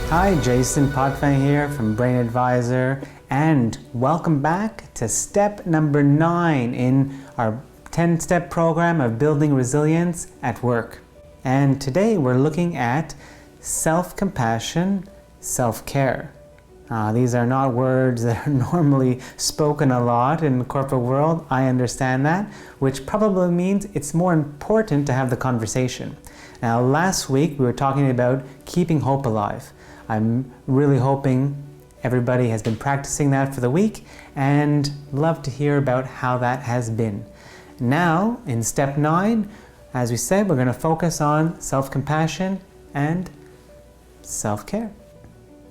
Hi, Jason Potvin here from Brain Advisor, and welcome back to step number 9 in our 10-step program of building resilience at work. And today we're looking at self-compassion, self-care. These are not words that are normally spoken a lot in the corporate world. I understand that, which probably means it's more important to have the conversation. Now, last week we were talking about keeping hope alive. I'm really hoping everybody has been practicing that for the week and love to hear about how that has been. Now, in step 9, as we said, we're going to focus on self-compassion and self-care.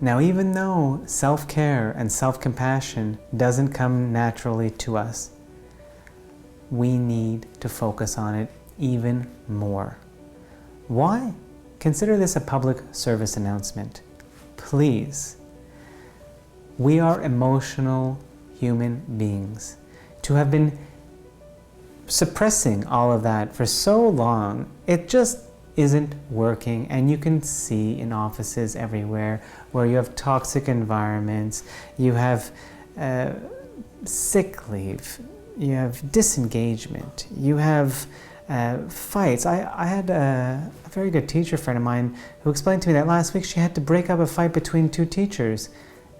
Now, even though self-care and self-compassion doesn't come naturally to us, we need to focus on it even more. Why? Consider this a public service announcement. Please, we are emotional human beings. To have been suppressing all of that for so long, it just isn't working, and you can see in offices everywhere where you have toxic environments, you have sick leave, you have disengagement, you have fights. I had a very good teacher friend of mine who explained to me that last week she had to break up a fight between 2 teachers.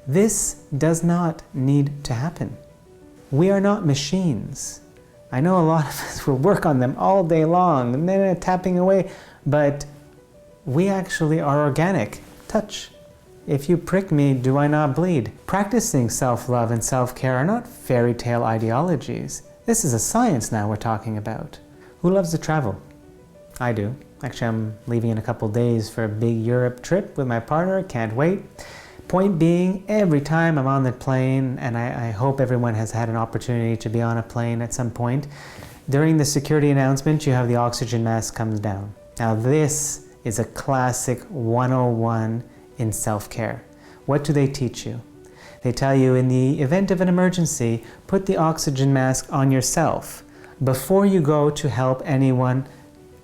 This does not need to happen. We are not machines. I know a lot of us will work on them all day long and then tapping away, but we actually are organic. Touch. If you prick me, do I not bleed? Practicing self-love and self-care are not fairy tale ideologies. This is a science now we're talking about. Who loves to travel? I do. Actually, I'm leaving in a couple days for a big Europe trip with my partner. Can't wait. Point being, every time I'm on the plane, and I hope everyone has had an opportunity to be on a plane at some point, during the security announcement, you have the oxygen mask comes down. Now this is a classic 101 in self-care. What do they teach you? They tell you in the event of an emergency, put the oxygen mask on yourself before you go to help anyone,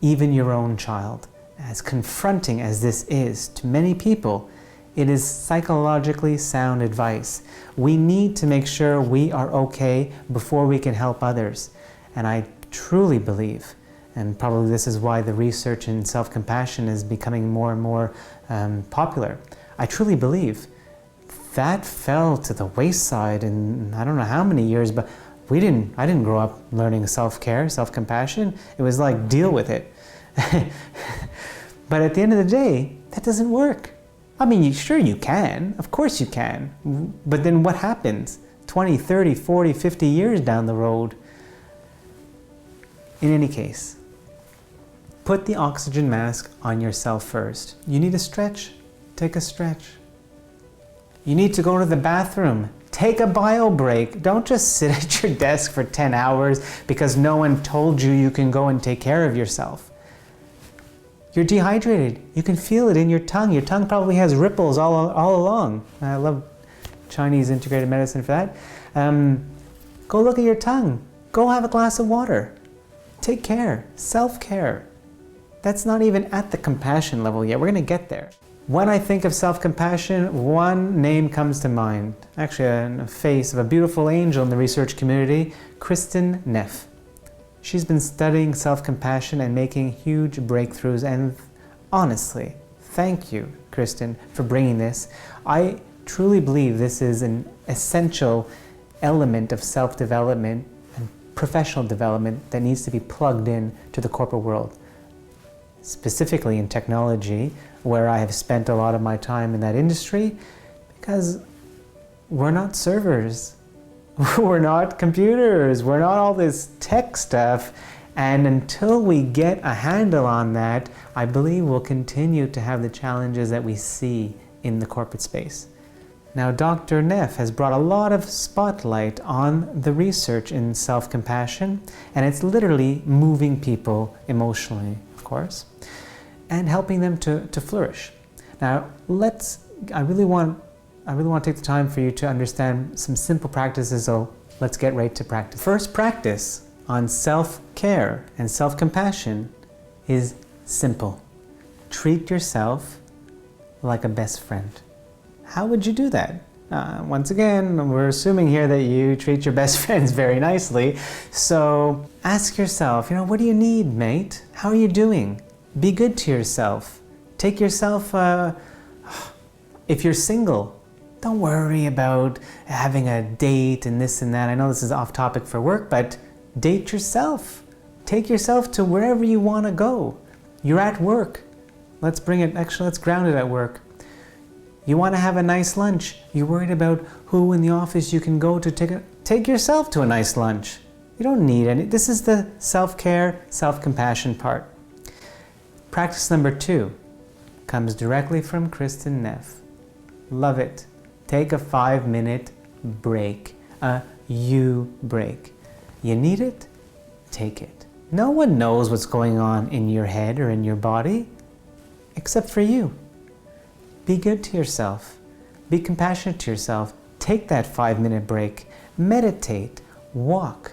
even your own child. As confronting as this is to many people, it is psychologically sound advice. We need to make sure we are okay before we can help others. And I truly believe, and probably this is why the research in self-compassion is becoming more and more popular, I truly believe that fell to the wayside in I don't know how many years, but I didn't grow up learning self-care, self-compassion. It was like, deal with it. But at the end of the day, that doesn't work. I mean, sure you can. Of course you can. But then what happens 20, 30, 40, 50 years down the road? In any case, put the oxygen mask on yourself first. You need a stretch. Take a stretch. You need to go to the bathroom. Take a bio break. Don't just sit at your desk for 10 hours because no one told you can go and take care of yourself. You're dehydrated. You can feel it in your tongue. Your tongue probably has ripples all along. I love Chinese integrated medicine for that. Go look at your tongue. Go have a glass of water. Take care. Self-care. That's not even at the compassion level yet. We're going to get there. When I think of self-compassion, one name comes to mind. Actually, a face of a beautiful angel in the research community, Kristin Neff. She's been studying self-compassion and making huge breakthroughs, and honestly, thank you, Kristin, for bringing this. I truly believe this is an essential element of self-development and professional development that needs to be plugged in to the corporate world. Specifically in technology, where I have spent a lot of my time in that industry, because we're not servers, we're not computers, we're not all this tech stuff, and until we get a handle on that, I believe we'll continue to have the challenges that we see in the corporate space. Now, Dr. Neff has brought a lot of spotlight on the research in self-compassion, and it's literally moving people emotionally, of course, and helping them to flourish. Now, I really want to take the time for you to understand some simple practices, so let's get right to practice. First practice on self-care and self-compassion is simple. Treat yourself like a best friend. How would you do that? Once again, we're assuming here that you treat your best friends very nicely. So ask yourself, what do you need, mate? How are you doing? Be good to yourself. Take yourself, if you're single, don't worry about having a date and this and that. I know this is off topic for work, but date yourself. Take yourself to wherever you want to go. You're at work. Let's ground it at work. You want to have a nice lunch. You're worried about who in the office you can go to take yourself to a nice lunch. You don't need any. This is the self-care, self-compassion part. Practice number 2 comes directly from Kristen Neff. Love it. Take a 5-minute break. A you break. You need it? Take it. No one knows what's going on in your head or in your body except for you. Be good to yourself. Be compassionate to yourself. Take that 5-minute break. Meditate. Walk.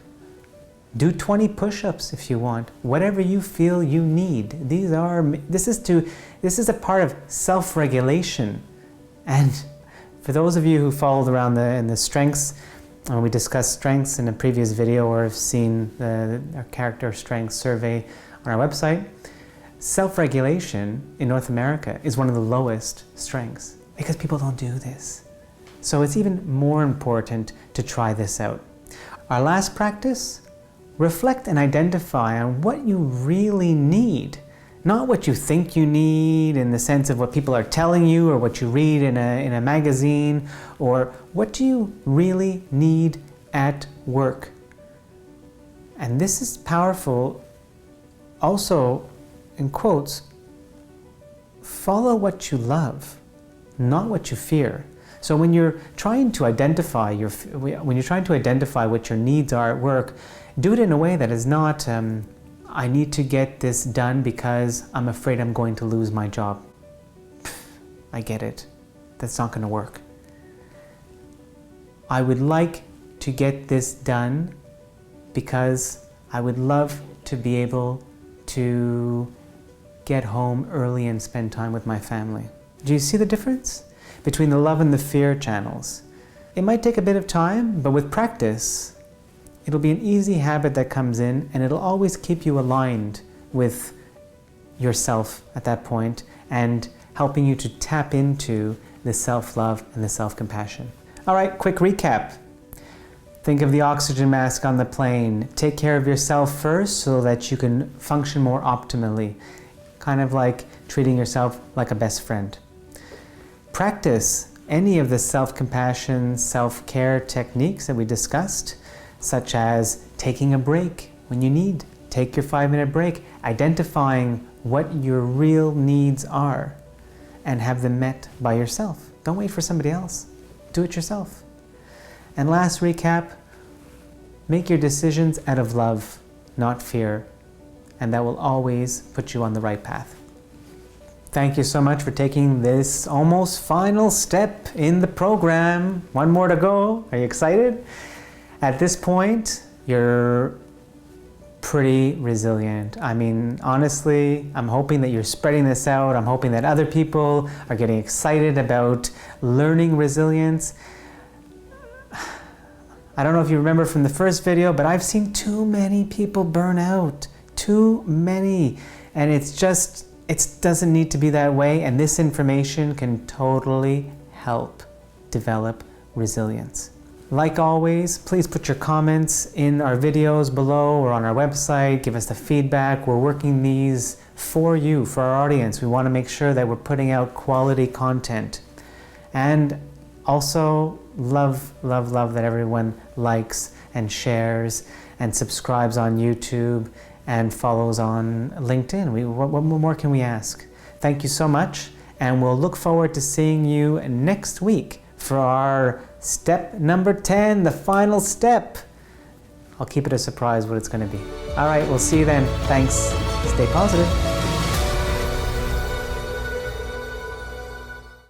Do 20 push-ups if you want. Whatever you feel you need. This is a part of self-regulation. And for those of you who followed around in the strengths, when we discussed strengths in a previous video or have seen our character strengths survey on our website, self-regulation in North America is one of the lowest strengths because people don't do this. So it's even more important to try this out. Our last practice, reflect and identify on what you really need, not what you think you need in the sense of what people are telling you or what you read in a magazine, or what do you really need at work. And this is powerful also. In quotes, follow what you love, not what you fear. So when you're trying to identify what your needs are at work, do it in a way that is not, I need to get this done because I'm afraid I'm going to lose my job. I get it. That's not going to work. I would like to get this done because I would love to be able to get home early and spend time with my family. Do you see the difference between the love and the fear channels? It might take a bit of time, but with practice, it'll be an easy habit that comes in, and it'll always keep you aligned with yourself at that point and helping you to tap into the self-love and the self-compassion. All right, quick recap. Think of the oxygen mask on the plane. Take care of yourself first so that you can function more optimally. Kind of like treating yourself like a best friend. Practice any of the self-compassion, self-care techniques that we discussed, such as taking a break when you need. Take your 5-minute break, identifying what your real needs are, and have them met by yourself. Don't wait for somebody else. Do it yourself. And last recap, make your decisions out of love, not fear, and that will always put you on the right path. Thank you so much for taking this almost final step in the program. One more to go. Are you excited? At this point, you're pretty resilient. I mean, honestly, I'm hoping that you're spreading this out. I'm hoping that other people are getting excited about learning resilience. I don't know if you remember from the first video, but I've seen too many people burn out. Too many. And it doesn't need to be that way, and this information can totally help develop resilience. Like always, please put your comments in our videos below or on our website. Give us the feedback. We're working these for you, for our audience. We want to make sure that we're putting out quality content. And also, love that everyone likes and shares and subscribes on YouTube and follows on LinkedIn. What more can we ask? Thank you so much, and we'll look forward to seeing you next week for our step number 10, the final step. I'll keep it a surprise what it's going to be. All right, we'll see you then. Thanks. Stay positive.